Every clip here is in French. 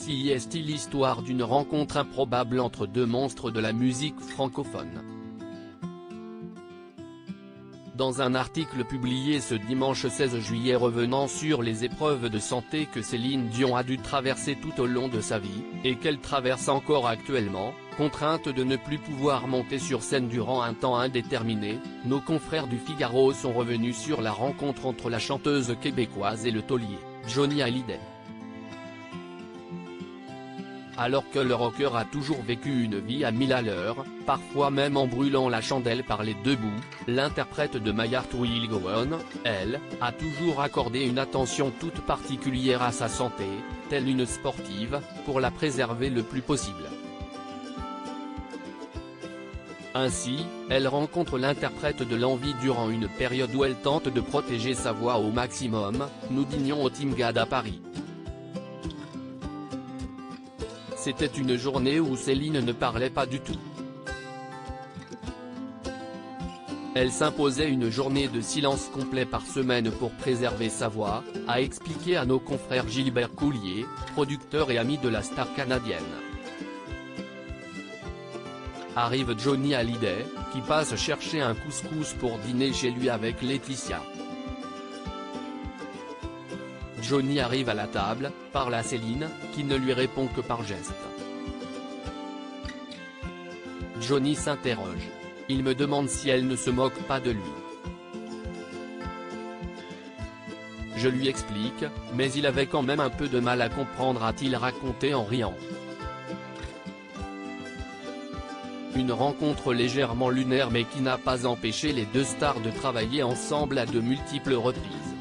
Voici est l'histoire d'une rencontre improbable entre deux monstres de la musique francophone. Dans un article publié ce dimanche 16 juillet revenant sur les épreuves de santé que Céline Dion a dû traverser tout au long de sa vie, et qu'elle traverse encore actuellement, contrainte de ne plus pouvoir monter sur scène durant un temps indéterminé, nos confrères du Figaro sont revenus sur la rencontre entre la chanteuse québécoise et le taulier, Johnny Hallyday. Alors que le rocker a toujours vécu une vie à 1000 à l'heure, parfois même en brûlant la chandelle par les deux bouts, l'interprète de My Heart Will Go On, elle, a toujours accordé une attention toute particulière à sa santé, telle une sportive, pour la préserver le plus possible. Ainsi, elle rencontre l'interprète de l'envie durant une période où elle tente de protéger sa voix au maximum, nous dînions au Team Gad à Paris. C'était une journée où Céline ne parlait pas du tout. Elle s'imposait une journée de silence complet par semaine pour préserver sa voix, a expliqué à nos confrères Gilbert Coulier, producteur et ami de la star canadienne. Arrive Johnny Hallyday, qui passe chercher un couscous pour dîner chez lui avec Laetitia. Johnny arrive à la table, parle à Céline, qui ne lui répond que par geste. Johnny s'interroge. Il me demande si elle ne se moque pas de lui. Je lui explique, mais il avait quand même un peu de mal à comprendre, a-t-il raconté en riant. Une rencontre légèrement lunaire mais qui n'a pas empêché les deux stars de travailler ensemble à de multiples reprises.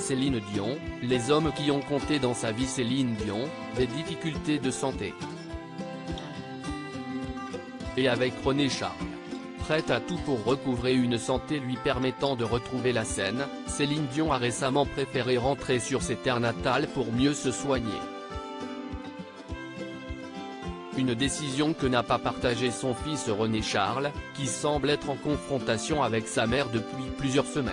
Céline Dion, les hommes qui ont compté dans sa vie. Céline Dion, des difficultés de santé. Et avec René Charles. Prête à tout pour recouvrer une santé lui permettant de retrouver la scène, Céline Dion a récemment préféré rentrer sur ses terres natales pour mieux se soigner. Une décision que n'a pas partagée son fils René Charles, qui semble être en confrontation avec sa mère depuis plusieurs semaines.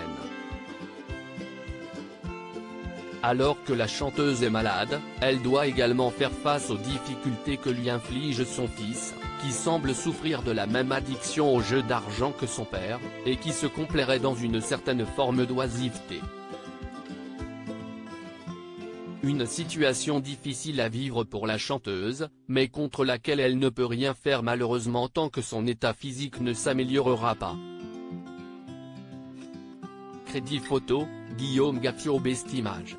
Alors que la chanteuse est malade, elle doit également faire face aux difficultés que lui inflige son fils, qui semble souffrir de la même addiction au jeu d'argent que son père, et qui se complairait dans une certaine forme d'oisiveté. Une situation difficile à vivre pour la chanteuse, mais contre laquelle elle ne peut rien faire malheureusement tant que son état physique ne s'améliorera pas. Crédit photo, Guillaume Gaffio. Best Image.